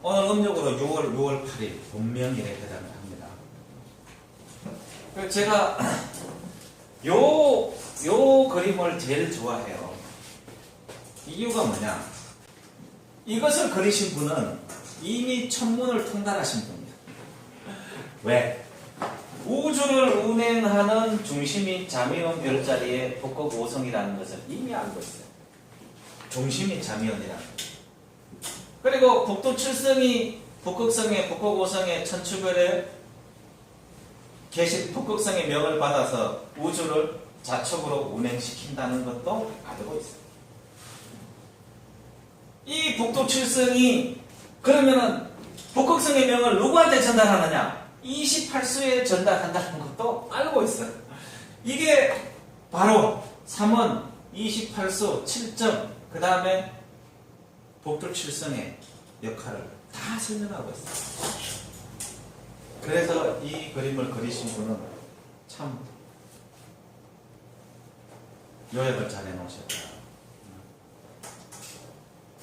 오늘 음력으로 6월 8일 본명일에 해당을 합니다. 제가 요 그림을 제일 좋아해요. 이유가 뭐냐? 이것을 그리신 분은 이미 천문을 통달하신 분이에요. 왜? 우주를 운행하는 중심이 잠이온 별자리의 북극 5성이라는 것을 이미 알고 있어요. 중심이 잠이온이라는. 그리고 북두 7성이 북극성의 북극 5성의 천추별에 계신 북극성의 명을 받아서 우주를 자축으로 운행시킨다는 것도 알고 있어요. 이 북두 7성이 그러면은 북극성의 명을 누구한테 전달하느냐? 28수에 전달한다는 것도 알고 있어요. 이게 바로 3원, 28수, 7점, 그 다음에 북두 7성의 역할을 다 설명하고 있어요. 그래서 이 그림을 그리신 분은 참 요약을 잘 해놓으셨다.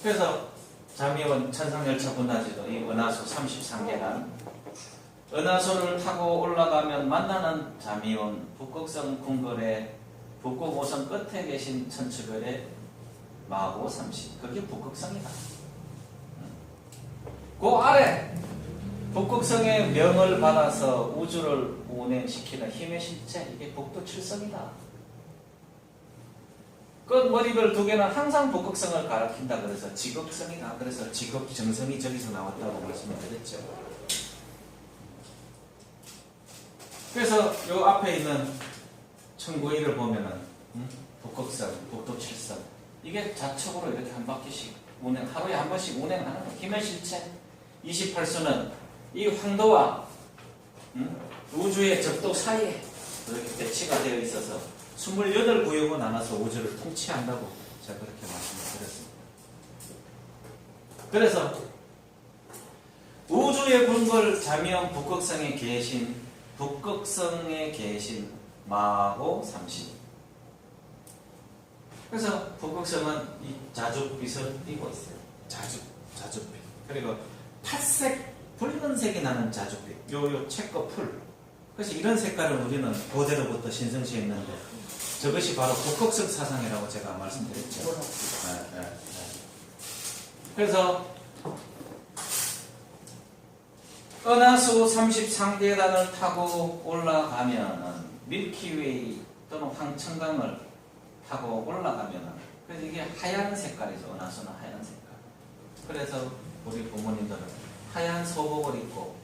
그래서 잠이온 천상열차 분화지도 이 은하수 33계단 은하수를 타고 올라가면 만나는 잠이온 북극성 궁궐의 북극 5성 끝에 계신 천추별의 마고 30 그게 북극성이다. 그 아래 북극성의 명을 받아서 우주를 운행시키는 힘의 실체 이게 북두 7성이다. 끝머리별 두 개는 항상 북극성을 가리킨다. 그래서 지극성이다. 그래서 지극정성이 저기서 나왔다고 말씀을 드렸죠. 그래서 요 앞에 있는 천구일을 보면은 북극성, 북두 7성 이게 좌측으로 이렇게 한 바퀴씩 운행, 하루에 한 번씩 운행하는 힘의 실체. 28수는 이 황도와 우주의 적도 사이에 이렇게 배치가 되어 있어서 28구역을 나눠서 우주를 통치한다고 제가 그렇게 말씀을 드렸습니다. 그래서 우주의 궁궐 잠이온 북극성에 계신 마고 30. 그래서 북극성은 이 자줏빛을 띠고 있어요. 자줏빛. 그리고 팥색, 붉은색이 나는 자줏빛. 요 책거 풀. 그래서 이런 색깔을 우리는 고대로부터 신성시에 있는데 저것이 바로 북극성 사상이라고 제가 말씀드렸죠. 네. 그래서 은하수 33계단을 타고 올라가면은 밀키웨이 또는 황천강을 타고 올라가면은 그래서 이게 하얀 색깔이죠. 은하수는 하얀 색깔. 그래서 우리 부모님들은 하얀 소복을 입고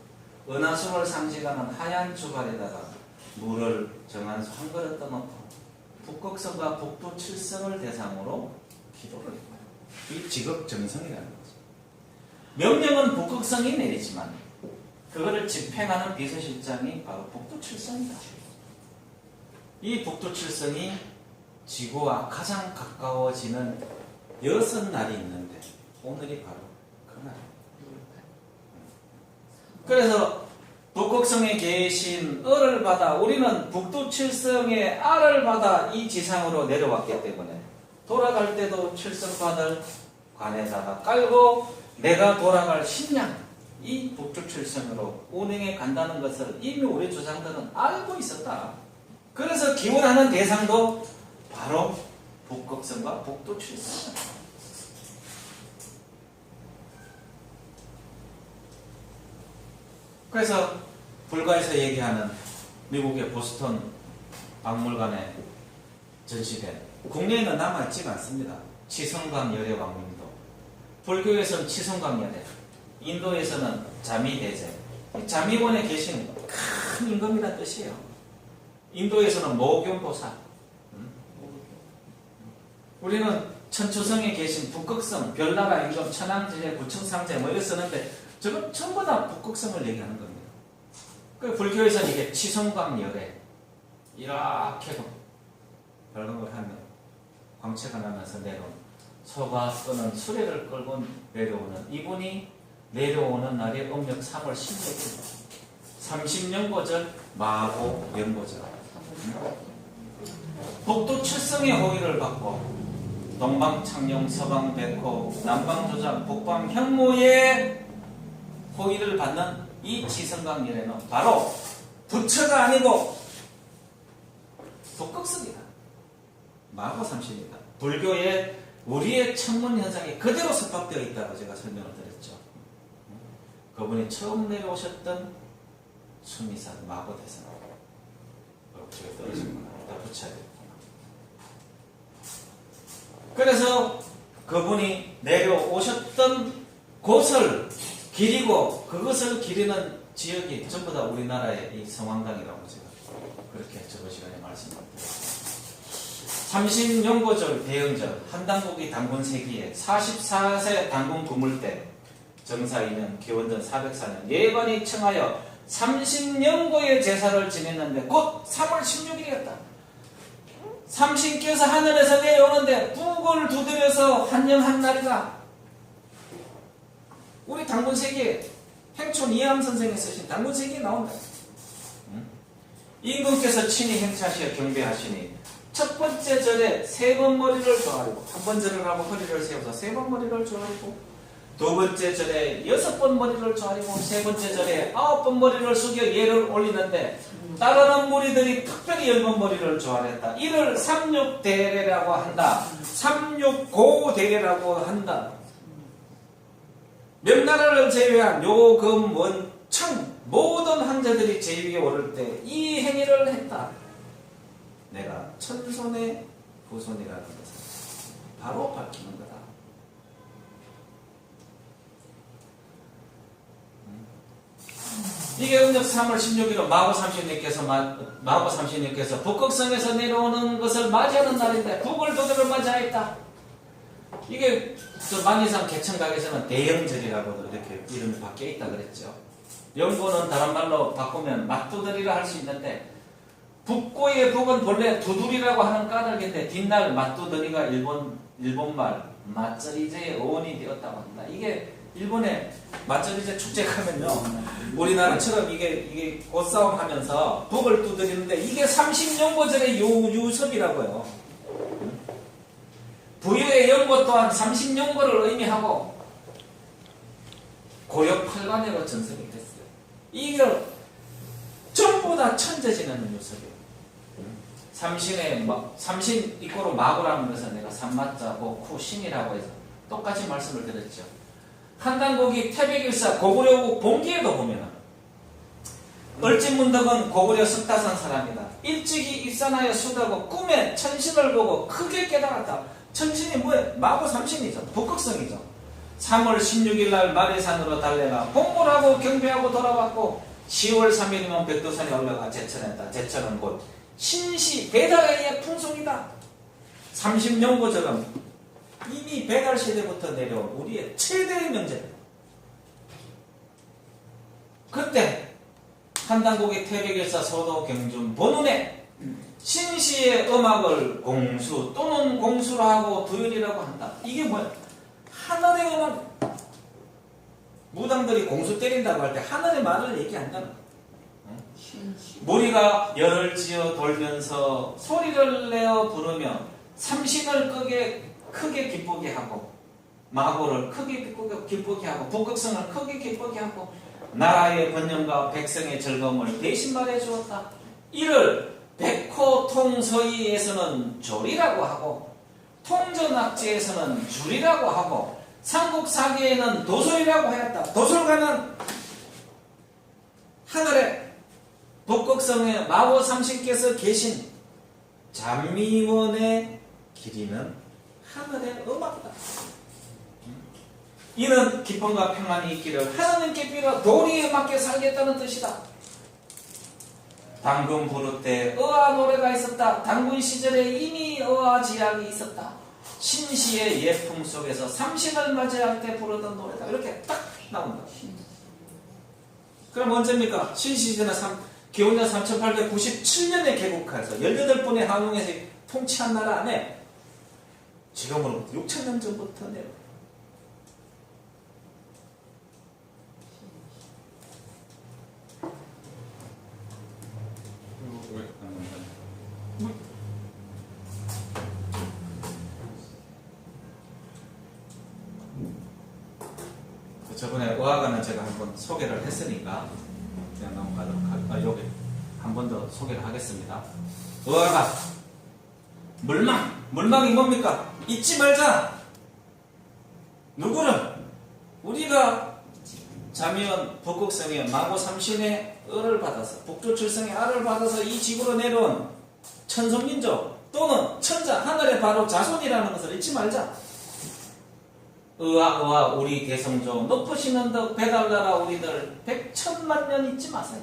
은하수를 상징하는 하얀 주발에다가 물을 정한수 한 그릇 떠놓고 북극성과 북두 7성을 대상으로 기도를 해요. 이 지극정성이라는 거죠. 명령은 북극성이 내리지만 그거를 집행하는 비서실장이 바로 북두 7성이다. 이 북두 7성이 지구와 가장 가까워지는 6날이 있는데 오늘이 바로 그날입니다. 그래서 북극성에 계신 을을 받아 우리는 북두 7성의 알을 받아 이 지상으로 내려왔기 때문에 돌아갈 때도 7성판을 관에다가 깔고 내가 돌아갈 식량 이 북두 7성으로 운행해 간다는 것을 이미 우리 조상들은 알고 있었다. 그래서 기원하는 대상도 바로 북극성과 북두 7성. 그래서 불가에서 얘기하는 미국의 보스턴 박물관에 전시된 국내에는 남아있지가 않습니다. 치성강 열애 왕림도 불교에서는 치성강 열애 인도에서는 자미대제 자미원에 계신 큰 임금이라는 뜻이에요. 인도에서는 모균보살 우리는 천추성에 계신 북극성 별나라 임금 천왕제제 구청상제 뭐 이렇게 쓰는데 저건 전부 다 북극성을 얘기하는 겁니다. 그 불교에서는 이게 치성강 열애 이렇게 별걸 하면 광채가 나면서 내려오는 소가 또는 수레를 끌고 내려오는 이분이 내려오는 날이 음력 3월 16일 30년고절 마고 연고절 북두 7성의 호의를 받고 동방 창룡 서방 백호 남방 조작 북방 현무의 호의를 받는 이 치성강열애는 바로 부처가 아니고 북극성이다. 마고삼신이다. 불교의 우리의 천문 현상이 그대로 습합되어 있다고 제가 설명을 드렸죠. 그분이 처음 내려오셨던 수미산 마고대산 제가 떨어졌구나. 다 붙여야 되겠구나. 그래서 그분이 내려오셨던 곳을 기리고 그것을 기리는 지역이 전부 다 우리나라의 이 성황당이라고 제가 그렇게 저번 시간에 말씀드렸습니다. 삼신용고절 대영절 한당국이 단군 세기에 44세 단군 구물때 정사 2년 기원전 404년 예관이 청하여 삼신영고의 제사를 지냈는데 곧 3월 16일이었다. 삼신께서 하늘에서 내려오는데 북을 두드려서 환영한 날이다. 우리 단군세기에 행촌 이암 선생이 쓰신 단군세기에 나온다. 임금께서 친히 행차하시어 경배하시니 첫 번째 절에 3번 머리를 조아리고 한 번 절을 하고 허리를 세워서 3번 머리를 조아리고 두 번째 절에 6번 머리를 조아리고 세 번째 절에 9번 머리를 숙여 예를 올리는데 따르는 무리들이 특별히 10번 머리를 조아렸다. 이를 삼육대례라고 한다. 삼육고대례라고 한다. 명나라를 제외한 요금 원청 모든 황제들이 제위에 오를 때 이 행위를 했다. 내가 천손의 후손이라는 것을 바로 밝히는 거다. 이게 음력 3월 16일은 마고삼신님께서 북극성에서 내려오는 것을 맞이하는 날인데 북을 두드려 맞이하였다. 이게 만리산 개천각에서는 대영절이라고도 이렇게 이름이 바뀌어 있다 그랬죠. 영고는 다른 말로 바꾸면 맞두드리라 할 수 있는데 북고의 북은 본래 두드리라고 하는 까닭인데 뒷날 맞두드리가 일본말 맞저리제의 어원이 되었다고 합니다. 이게 일본의 맞저리제 축제 가면요 우리나라처럼 이게 꽃싸움 하면서 북을 두드리는데 이게 30년고절의 유섭이라고요. 부유의 연고 또한 30년고를 의미하고 고역 8관여로 전설이 됐어요. 이걸 전부 다 천재 지내는 유섭이에요. 삼신 이꼬로 마구라는 것은 내가 삼마자고 쿠신이라고 해서 똑같이 말씀을 드렸죠. 한단국이 태백일사 고구려국 봉기에도 보면 얼진문덕은 고구려 석다산 사람이다. 일찍이 입산하여 수다고 꿈에 천신을 보고 크게 깨달았다. 천신이 뭐예요? 마고 삼신이죠. 북극성이죠. 3월 16일 날 마리산으로 달려가 공부하고 경배하고 돌아왔고 10월 3일이면 백두산에 올라가 제천했다. 제천은 곧 신시 배달의 풍속이다. 30년고절은 이미 배달 시대부터 내려온 우리의 최대의 명제다. 그때 한단국의 태백일사 서도 경준 본운에 신시의 음악을 공수 또는 공수라 하고 두열이라고 한다. 이게 뭐야? 하늘의 음악. 무당들이 공수 때린다고 할 때 하늘의 말을 얘기한다는 거야. 무리가 열을 지어 돌면서 소리를 내어 부르며 삼신을 크게 기쁘게 하고 마고를 크게 기쁘게 하고 북극성을 크게 기쁘게 하고 나라의 번영과 백성의 즐거움을 대신 말해 주었다. 이를 백호통서이에서는 조리라고 하고 통전악지에서는 줄이라고 하고 삼국사기에는 도솔이라고 하였다. 도솔가는 하늘에 북극성에 마고 삼신께서 계신 잔미원의 길이는 하늘의 음악이다. 이는 기쁨과 평안이 있기를 하나님께 빌어 도리에 맞게 살겠다는 뜻이다. 당군 부를 때 어아 노래가 있었다. 당군 시절에 이미 어아 지약이 있었다. 신시의 예풍 속에서 삼신을 맞이할 때 부르던 노래다. 이렇게 딱 나온다. 그럼 언제입니까? 신시제는 기원전 3897년에 개국해서 18분의 한웅에서 통치한 나라 안에 지금으로부터 6,000년 전부터 내려. 저번에 의학과는 제가 한번 소개를 했으니까 그냥 넘어가도록 할까요? 여기 한 번 더 소개를 하겠습니다. 의학과 물망이 뭡니까? 잊지 말자. 누구를? 우리가 자미원 북극성의 마고 삼신의 을을 받아서 북두칠성의 알을 받아서 이 지구로 내려온 천성민족 또는 천자 하늘의 바로 자손이라는 것을 잊지 말자. 의아 우리 대성조 높으시는 덕 배달나라 우리들 백천만 년 잊지 마세요.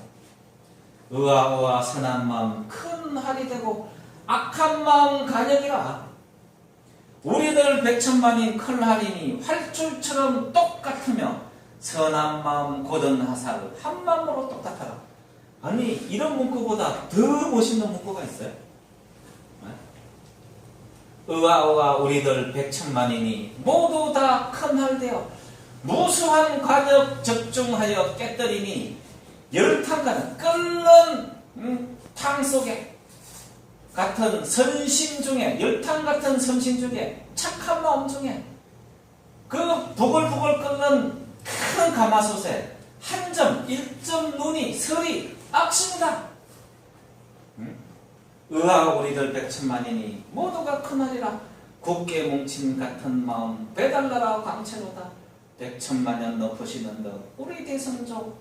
의아 선한 마음 큰 할이 되고 악한 마음 간역이라. 우리들 백천만인 큰 할이니 활줄처럼 똑같으며 선한 마음 고든 하사를 한 마음으로 똑같아라. 아니 이런 문구보다 더 멋있는 문구가 있어요? 의아 우리들 백천만이니 모두 다 큰 할 되어 무수한 관역 적중하여 깨뜨리니 열탕가는 끓는 탕 속에 같은 선심 중에 열탕 같은 선심 중에 착한 마음 중에 그 보글보글 끓는 큰 가마솥에 한 점 1점 눈이 설이 악심이다. 의아 우리들 백천만이니 모두가 큰하리라. 굳게 뭉친 같은 마음 배달나라 광채로다. 백천만년 높으시는 덕 우리 대성족.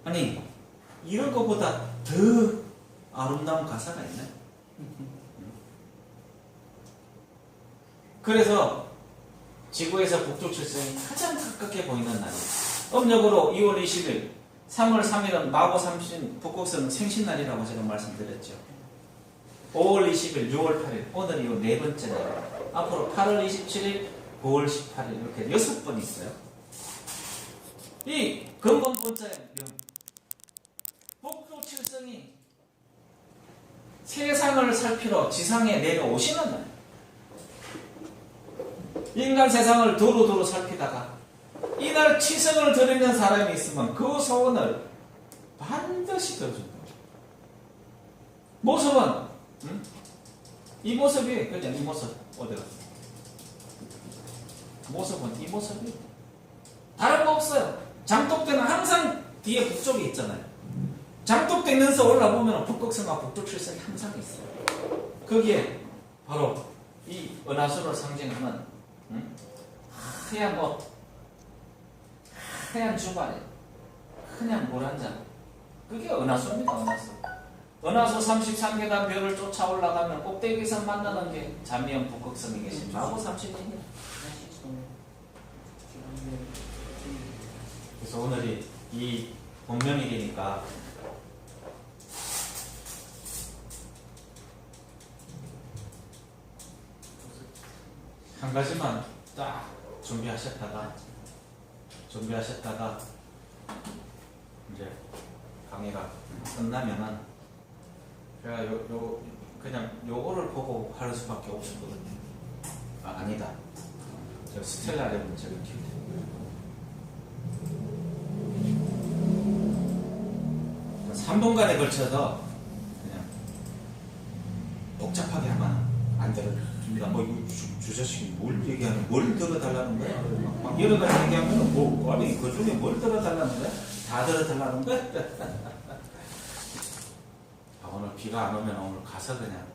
아니 이런 것보다 더 아름다운 가사가 있나요? 그래서 지구에서 북두칠성이 가장 가깝게 보이는 날이에요. 음력으로 2월 20일 3월 3일은 마고 삼신 북극성 생신날이라고 제가 말씀드렸죠. 5월 20일, 6월 8일, 오늘이 요 네 번째 날. 앞으로 8월 27일, 9월 18일 이렇게 6번 있어요. 이 근본본자의 명, 북두칠성이 세상을 살피러 지상에 내려오시는 날. 인간 세상을 두루두루 살피다가 이날 치성을 드리는 사람이 있으면 그 소원을 반드시 들어준다. 모습은 이 모습이 그냥 이 모습 어디 갔어? 모습은 이 모습이 다른 거 없어요. 장독대는 항상 뒤에 북쪽에 있잖아요. 장독대 있는서 올라보면 북극성과 북두칠성이 항상 있어요. 거기에 바로 이 은하수를 상징하는 하얀 옷, 하얀 주발에 그냥 물 한 잔. 그게 은하수입니다. 은하수 33계단 별을 쫓아 올라가면 꼭대기에서 만나는 게 자미연 북극성에 계신 마고 삼신입니다. 그래서 오늘이 이 본명일이니까 한 가지만 딱 준비하셨다가 이제 강의가 끝나면은 제가 그냥 요거를 보고 할 수밖에 없었거든요. 아니다. 저 스텔라리움을 제가 키우고 3분간에 걸쳐서 그냥 복잡하게 하면 안 들어줍니다. 뭐 주 자식이 뭘 얘기하는, 뭘 들어달라는 거야? 막 여러 가지 얘기하면 뭐 아니 그 중에 뭘 들어달라는 거야? 다 들어달라는 거야? 아, 오늘 비가 안 오면 오늘 가서 그냥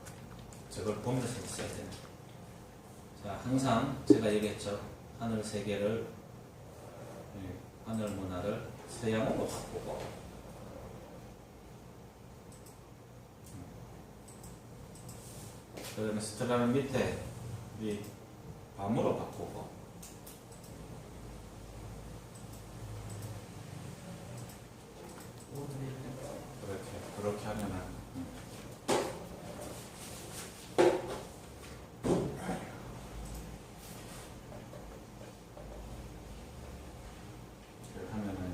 저걸 보면서 있어야 되네. 자, 항상 제가 얘기했죠. 하늘 세계를, 하늘 문화를 서양으로 바꾸고, 그다음에 스텔라는 밑에 이 밤으로 바꾸고, 그렇게 하면은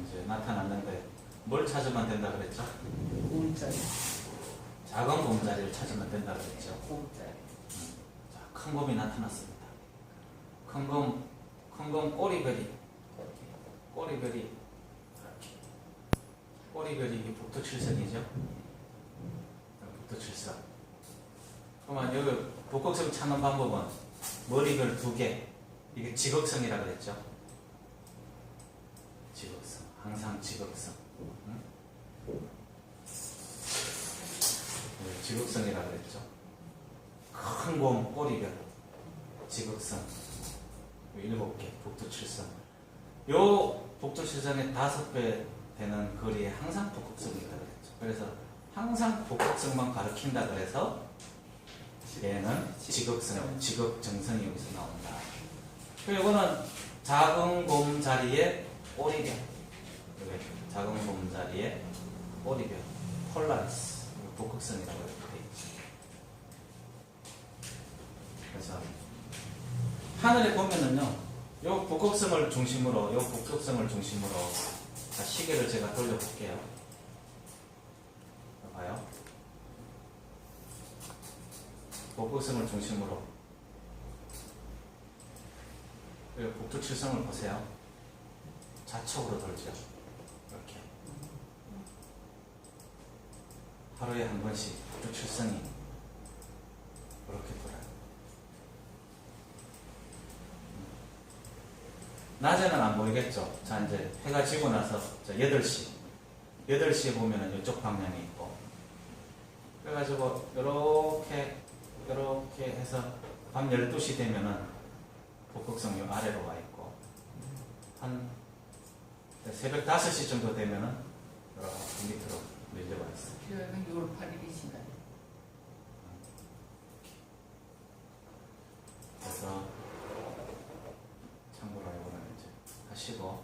이제 나타났는데 뭘 찾으면 된다 그랬죠? 곰자리. 작은 곰자리를 찾으면 된다 그랬죠? 곰자리. 자, 큰 곰이 나타났습니다. 큰 곰 꼬리별이 이게 북두칠성이죠? 북두칠성. 그러면 여기 북극성 찾는 방법은 머리별 2개, 이게 지극성이라 그랬죠. 지극성, 항상 지극성. 응? 지극성이라 그랬죠. 큰 곰, 꼬리별, 지극성, 7개, 북두칠성. 요 북두칠성의 5배 되는 거리에 항상 북극성이 있다 그랬죠. 그래서 항상 북극성만 가르친다 그래서 얘는 지극성, 지극정성이 여기서 나온다. 그리고 이거는 작은 곰 자리에 꼬리별. 작은 곰 자리에 꼬리별. 폴라리스. 북극성이라고 이렇게 돼 있죠. 그래서 하늘에 보면은요, 요 북극성을 중심으로, 자, 시계를 제가 돌려볼게요. 봐요. 북극성을 중심으로. 그리고 북두칠성을 보세요. 좌측으로 돌죠. 이렇게. 하루에 한 번씩 북두칠성이 이렇게 돌아요. 낮에는 안 보이겠죠? 자, 이제 해가 지고 나서 8시. 8시에 보면은 이쪽 방향이 있고. 그래가지고, 요렇게 해서 밤 12시 되면은 북극성 요 아래로 와 있고. 한 새벽 5시 정도 되면은 이렇게 밑으로 밀려와 있어요. 여기는 6월 8일이신가요? 그래서 참고로 이거는 이제 하시고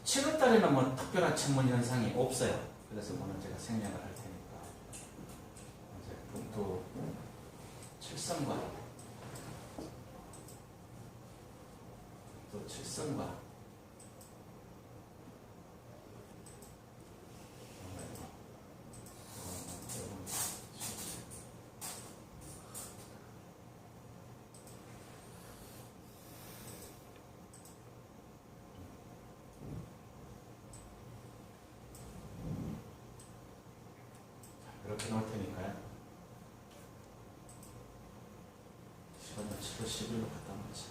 7월달에는 뭐 특별한 천문 현상이 없어요. 그래서 오늘 제가 생략을 할 테니까 이제 북두 칠성과 또 칠성과 이렇게 놓을 테니까요. 시간을 7월 10일로 갖다 놓자.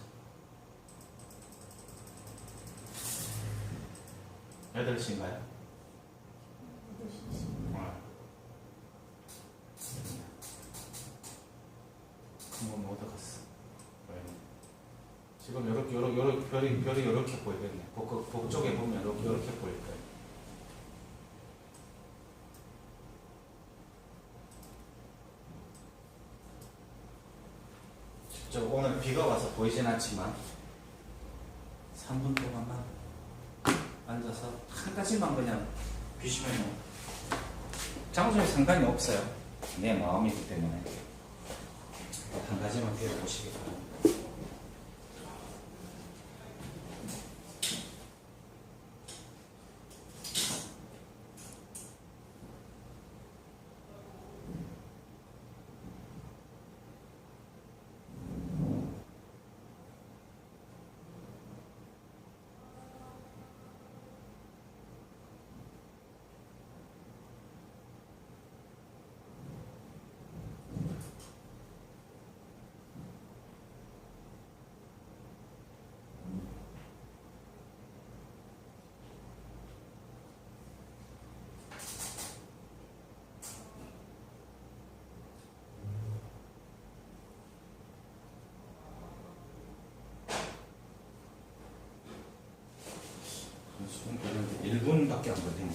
8시인가요? 8시. 큰거 못 얻어갔어. 지금 요렇게 별이 요렇게 보이겠네. 북쪽에 보면 요렇게 보일 거예요. 오늘 비가 와서 보이진 않지만 3분 동안만 앉아서 한 가지만 그냥 비시면 장소에 상관이 없어요. 내 마음이기 때문에 한 가지만 배워보시기 바랍니다. 수능 보는데 1분밖에 안 걸리네.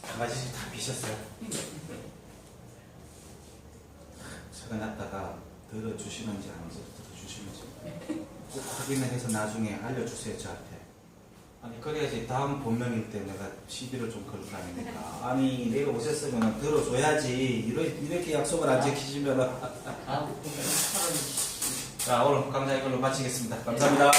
강아지 다 비셨어요. 적어놨다가 들어주시는지 안 들어주시는지 꼭 확인을 해서 나중에 알려주세요, 저한테. 아니 그래야지 다음 본명일 때 내가 시비를 좀 걸 거 아닙니까? 아니 내가 오셨으면 들어줘야지 이렇게 약속을 안 지키시면 아, 그러면 8월 자 오늘 강좌 이걸로 마치겠습니다. 감사합니다.